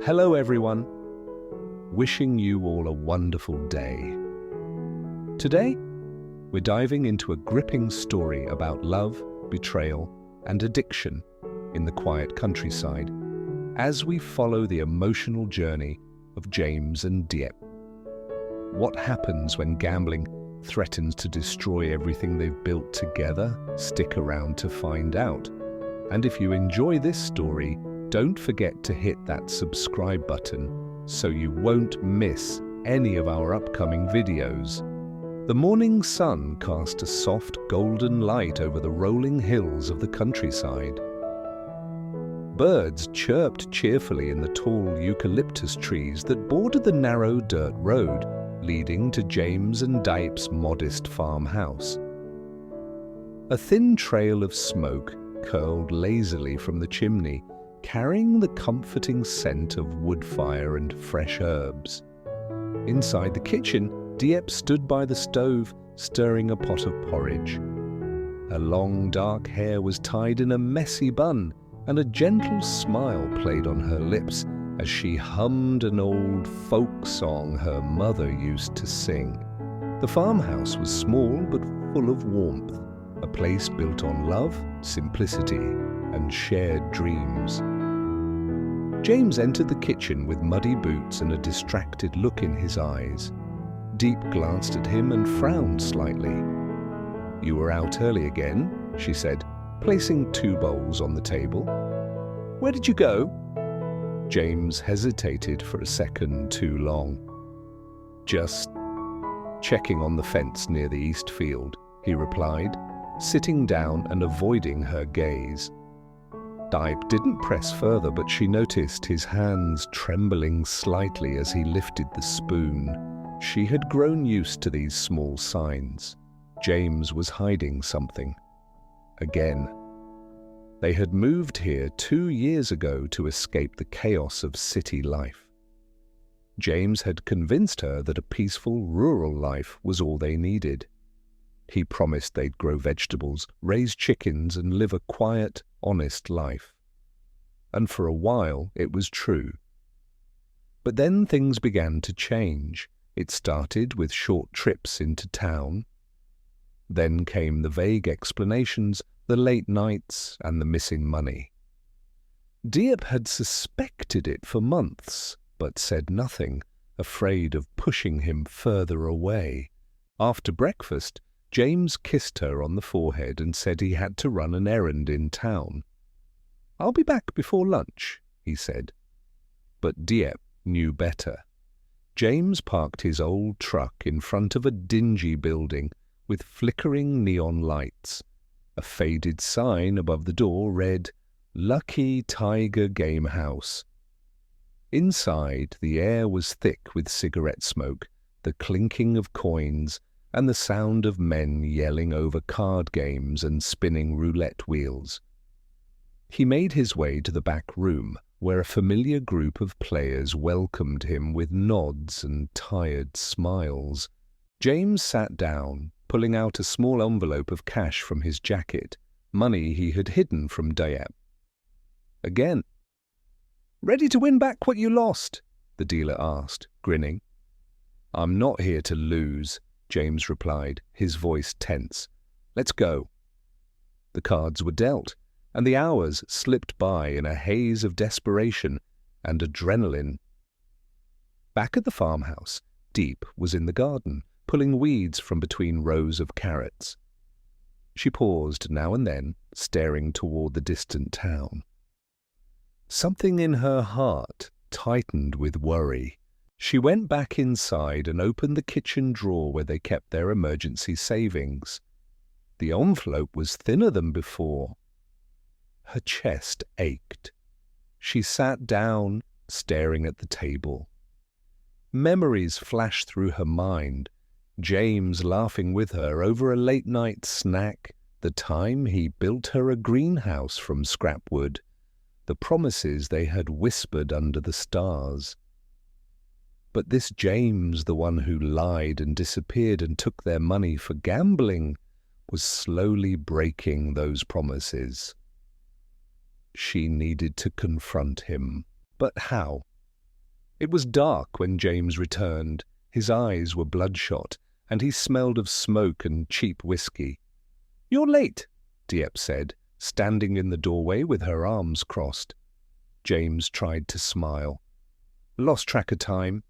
Hello everyone, wishing you all a wonderful day. Today, we're diving into a gripping story about love, betrayal, and addiction in the quiet countryside as we follow the emotional journey of James and Diep. What happens when gambling threatens to destroy everything they've built together? Stick around to find out. And if you enjoy this story, don't forget to hit that subscribe button so you won't miss any of our upcoming videos. The morning sun cast a soft golden light over the rolling hills of the countryside. Birds chirped cheerfully in the tall eucalyptus trees that bordered the narrow dirt road leading to James and Diep's modest farmhouse. A thin trail of smoke curled lazily from the chimney, carrying the comforting scent of wood fire and fresh herbs. Inside the kitchen, Diep stood by the stove, stirring a pot of porridge. Her long dark hair was tied in a messy bun, and a gentle smile played on her lips as she hummed an old folk song her mother used to sing. The farmhouse was small but full of warmth, a place built on love, simplicity, and shared dreams. James entered the kitchen with muddy boots and a distracted look in his eyes. Diep glanced at him and frowned slightly. "You were out early again," she said, placing 2 bowls on the table. "Where did you go?" James hesitated for a second too long. "Just checking on the fence near the east field," he replied, sitting down and avoiding her gaze. Diep didn't press further, but she noticed his hands trembling slightly as he lifted the spoon. She had grown used to these small signs. James was hiding something. Again. They had moved here 2 years ago to escape the chaos of city life. James had convinced her that a peaceful rural life was all they needed. He promised they'd grow vegetables, raise chickens, and live a quiet, honest life. And for a while, it was true. But then things began to change. It started with short trips into town. Then came the vague explanations, the late nights, and the missing money. Diep had suspected it for months, but said nothing, afraid of pushing him further away. After breakfast, James kissed her on the forehead and said he had to run an errand in town. "I'll be back before lunch," he said. But Diep knew better. James parked his old truck in front of a dingy building with flickering neon lights. A faded sign above the door read, "Lucky Tiger Game House." Inside, the air was thick with cigarette smoke, the clinking of coins, and the sound of men yelling over card games and spinning roulette wheels. He made his way to the back room, where a familiar group of players welcomed him with nods and tired smiles. James sat down, pulling out a small envelope of cash from his jacket, money he had hidden from Diep. Again. "Ready to win back what you lost?" the dealer asked, grinning. "I'm not here to lose," James replied, his voice tense. "Let's go." The cards were dealt, and the hours slipped by in a haze of desperation and adrenaline. Back at the farmhouse, Diep was in the garden, pulling weeds from between rows of carrots. She paused now and then, staring toward the distant town. Something in her heart tightened with worry. She went back inside and opened the kitchen drawer where they kept their emergency savings. The envelope was thinner than before. Her chest ached. She sat down, staring at the table. Memories flashed through her mind. James laughing with her over a late-night snack, the time he built her a greenhouse from scrap wood, the promises they had whispered under the stars. But this James, the one who lied and disappeared and took their money for gambling, was slowly breaking those promises. She needed to confront him. But how? It was dark when James returned. His eyes were bloodshot, and he smelled of smoke and cheap whiskey. "You're late," Diep said, standing in the doorway with her arms crossed. James tried to smile. "Lost track of time."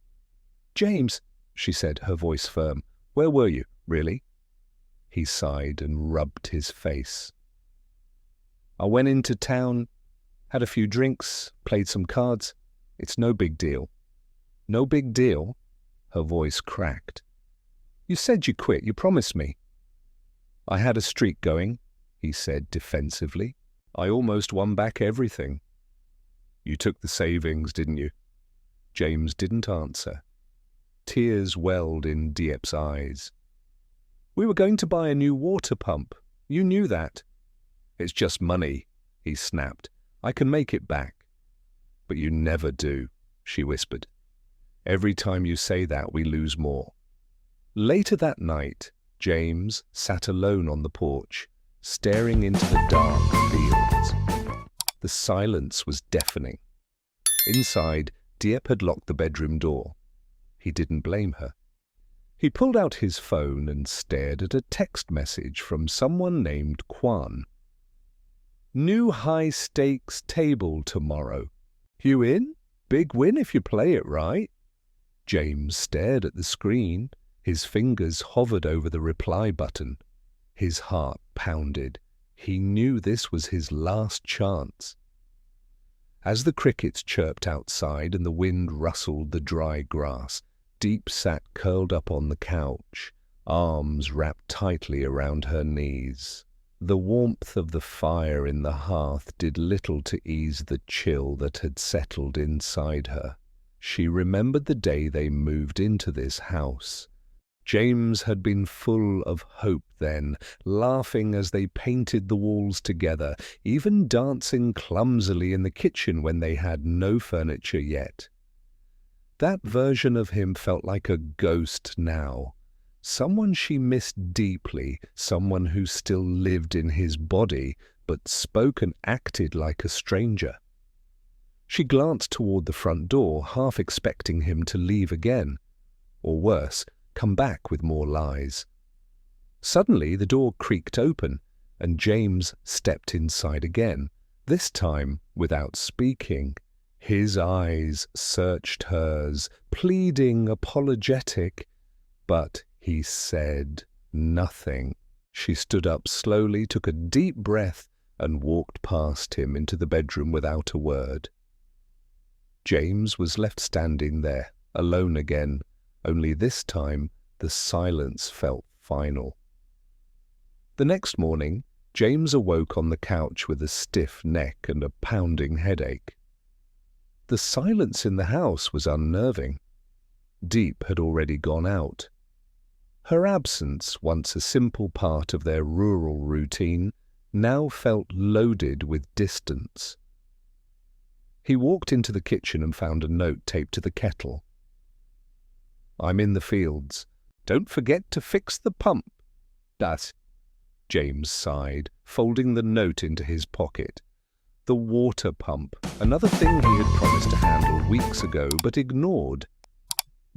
"James," she said, her voice firm, "where were you, really?" He sighed and rubbed his face. "I went into town, had a few drinks, played some cards. It's no big deal." "No big deal?" Her voice cracked. "You said you quit. You promised me." "I had a streak going," he said defensively. "I almost won back everything." "You took the savings, didn't you?" James didn't answer. Tears welled in Diep's eyes. "We were going to buy a new water pump. You knew that." "It's just money," he snapped. "I can make it back." "But you never do," she whispered. "Every time you say that, we lose more." Later that night, James sat alone on the porch, staring into the dark fields. The silence was deafening. Inside, Diep had locked the bedroom door. He didn't blame her. He pulled out his phone and stared at a text message from someone named Quan. "New high-stakes table tomorrow. You in? Big win if you play it right." James stared at the screen. His fingers hovered over the reply button. His heart pounded. He knew this was his last chance. As the crickets chirped outside and the wind rustled the dry grass, Diep sat curled up on the couch, arms wrapped tightly around her knees. The warmth of the fire in the hearth did little to ease the chill that had settled inside her. She remembered the day they moved into this house. James had been full of hope then, laughing as they painted the walls together, even dancing clumsily in the kitchen when they had no furniture yet. That version of him felt like a ghost now. Someone she missed deeply, someone who still lived in his body, but spoke and acted like a stranger. She glanced toward the front door, half expecting him to leave again, or worse, come back with more lies. Suddenly the door creaked open, and James stepped inside again, this time without speaking. His eyes searched hers, pleading, apologetic, but he said nothing. She stood up slowly, took a deep breath, and walked past him into the bedroom without a word. James was left standing there, alone again, only this time the silence felt final. The next morning, James awoke on the couch with a stiff neck and a pounding headache. The silence in the house was unnerving. Diep had already gone out. Her absence, once a simple part of their rural routine, now felt loaded with distance. He walked into the kitchen and found a note taped to the kettle. "I'm in the fields. Don't forget to fix the pump." "Das." James sighed, folding the note into his pocket. The water pump, another thing he had promised to handle weeks ago but ignored.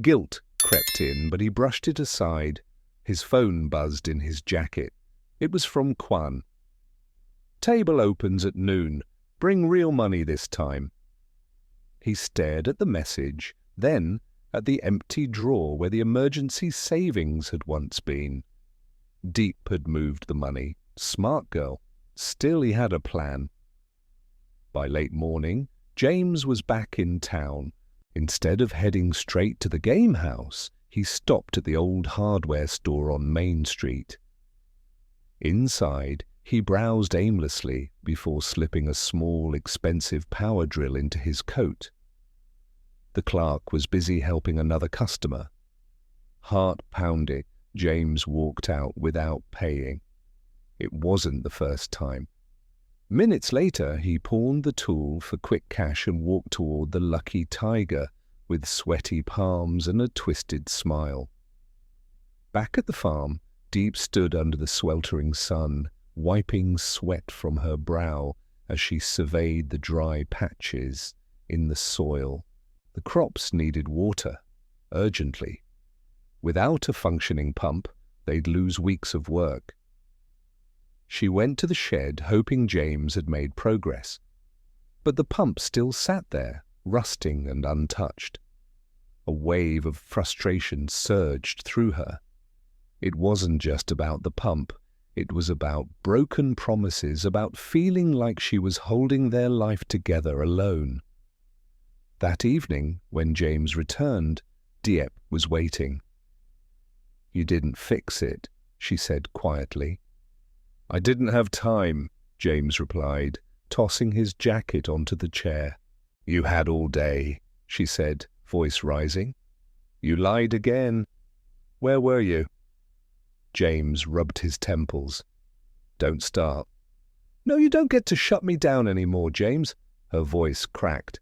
Guilt crept in, but he brushed it aside. His phone buzzed in his jacket. It was from Quan. "Table opens at noon. Bring real money this time." He stared at the message, then at the empty drawer where the emergency savings had once been. Diep had moved the money. Smart girl. Still he had a plan. By late morning, James was back in town. Instead of heading straight to the game house, he stopped at the old hardware store on Main Street. Inside, he browsed aimlessly before slipping a small, expensive power drill into his coat. The clerk was busy helping another customer. Heart pounding, James walked out without paying. It wasn't the first time. Minutes later, he pawned the tool for quick cash and walked toward the Lucky Tiger with sweaty palms and a twisted smile. Back at the farm, Diep stood under the sweltering sun, wiping sweat from her brow as she surveyed the dry patches in the soil. The crops needed water, urgently. Without a functioning pump, they'd lose weeks of work. She went to the shed, hoping James had made progress. But the pump still sat there, rusting and untouched. A wave of frustration surged through her. It wasn't just about the pump. It was about broken promises, about feeling like she was holding their life together alone. That evening, when James returned, Diep was waiting. "You didn't fix it," she said quietly. "I didn't have time," James replied, tossing his jacket onto the chair. "You had all day," she said, voice rising. "You lied again. Where were you?" James rubbed his temples. "Don't start." "No, you don't get to shut me down anymore, James." Her voice cracked.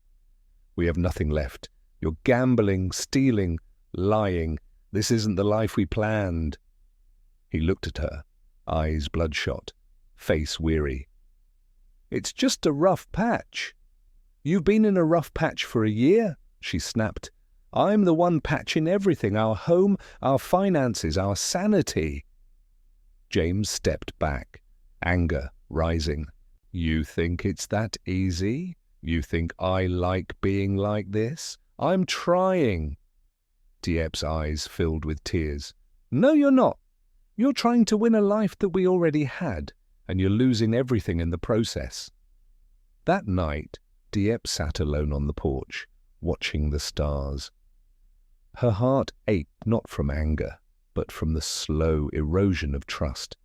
"We have nothing left. You're gambling, stealing, lying. This isn't the life we planned." He looked at her, eyes bloodshot, face weary. "It's just a rough patch." "You've been in a rough patch for a year," she snapped. "I'm the one patching everything, our home, our finances, our sanity." James stepped back, anger rising. "You think it's that easy? You think I like being like this? I'm trying." Diep's eyes filled with tears. "No, you're not. You're trying to win a life that we already had, and you're losing everything in the process." That night, Diep sat alone on the porch, watching the stars. Her heart ached not from anger, but from the slow erosion of trust.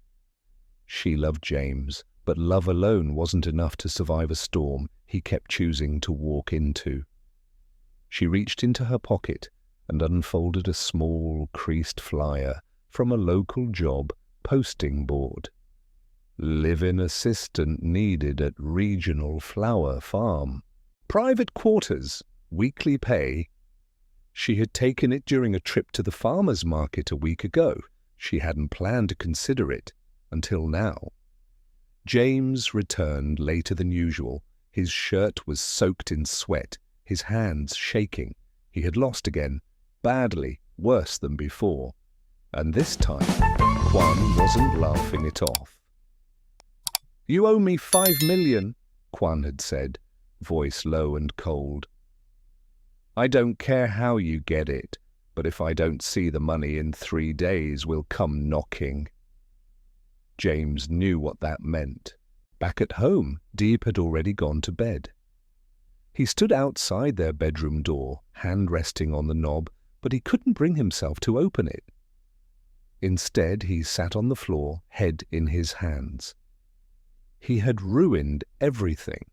She loved James, but love alone wasn't enough to survive a storm he kept choosing to walk into. She reached into her pocket and unfolded a small, creased flyer from a local job posting board. "Live-in assistant needed at regional flower farm. Private quarters, weekly pay." She had taken it during a trip to the farmer's market a week ago. She hadn't planned to consider it until now. James returned later than usual. His shirt was soaked in sweat, his hands shaking. He had lost again, badly, worse than before. And this time, Huong wasn't laughing it off. "You owe me 5 million, Huong had said, voice low and cold. "I don't care how you get it, but if I don't see the money in 3 days, we'll come knocking." James knew what that meant. Back at home, Diep had already gone to bed. He stood outside their bedroom door, hand resting on the knob, but he couldn't bring himself to open it. Instead, he sat on the floor, head in his hands. He had ruined everything.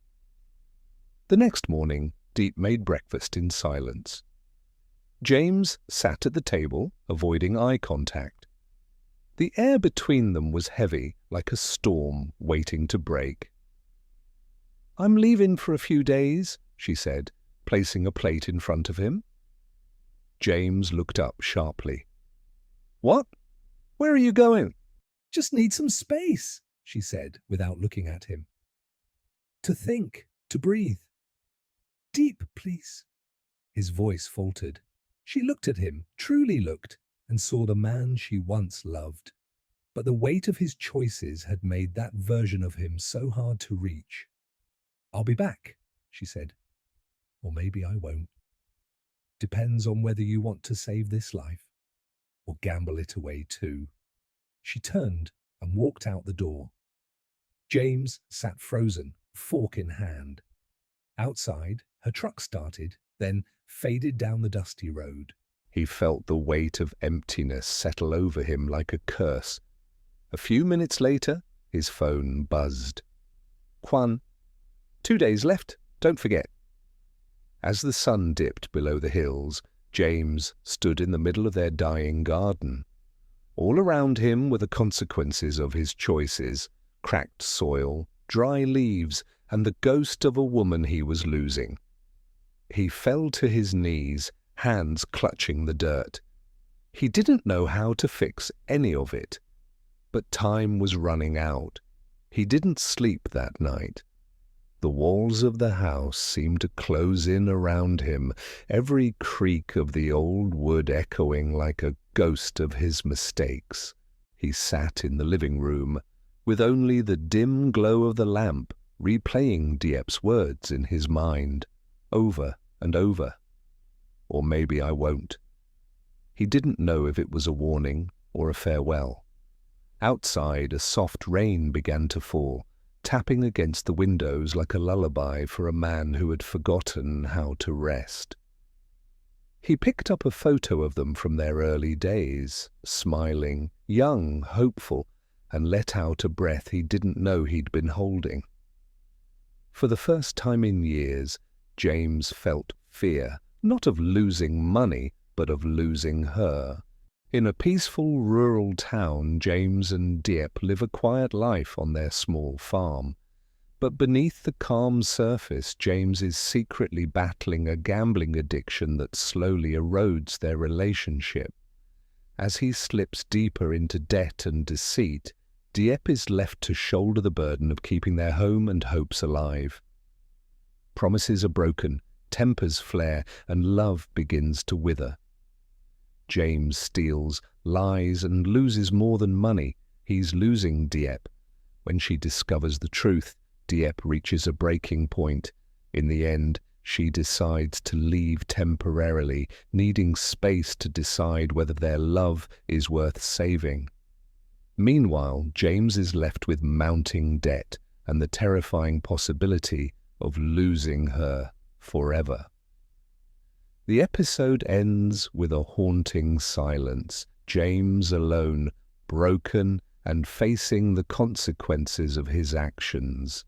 The next morning, Diep made breakfast in silence. James sat at the table, avoiding eye contact. The air between them was heavy, like a storm waiting to break. "I'm leaving for a few days," she said, placing a plate in front of him. James looked up sharply. "What? Where are you going?" "Just need some space," she said, without looking at him. "To think, to breathe." "Diep, please." His voice faltered. She looked at him, truly looked, and saw the man she once loved. But the weight of his choices had made that version of him so hard to reach. "I'll be back," she said. "Or maybe I won't. Depends on whether you want to save this life, or gamble it away too." She turned and walked out the door. James sat frozen, fork in hand. Outside, her truck started, then faded down the dusty road. He felt the weight of emptiness settle over him like a curse. A few minutes later, his phone buzzed. "Huong, 2 days left, don't forget." As the sun dipped below the hills, James stood in the middle of their dying garden. All around him were the consequences of his choices: cracked soil, dry leaves, and the ghost of a woman he was losing. He fell to his knees, hands clutching the dirt. He didn't know how to fix any of it. But time was running out. He didn't sleep that night. The walls of the house seemed to close in around him, every creak of the old wood echoing like a ghost of his mistakes. He sat in the living room, with only the dim glow of the lamp replaying Diep's words in his mind, over and over. Or maybe I won't. He didn't know if it was a warning or a farewell. Outside, a soft rain began to fall, tapping against the windows like a lullaby for a man who had forgotten how to rest. He picked up a photo of them from their early days, smiling, young, hopeful, and let out a breath he didn't know he'd been holding. For the first time in years, James felt fear, not of losing money, but of losing her. In a peaceful rural town, James and Diep live a quiet life on their small farm. But beneath the calm surface, James is secretly battling a gambling addiction that slowly erodes their relationship. As he slips deeper into debt and deceit, Diep is left to shoulder the burden of keeping their home and hopes alive. Promises are broken, tempers flare, and love begins to wither. James steals, lies, and loses more than money. He's losing Diep. When she discovers the truth, Diep reaches a breaking point. In the end, she decides to leave temporarily, needing space to decide whether their love is worth saving. Meanwhile, James is left with mounting debt and the terrifying possibility of losing her forever. The episode ends with a haunting silence, James alone, broken and facing the consequences of his actions.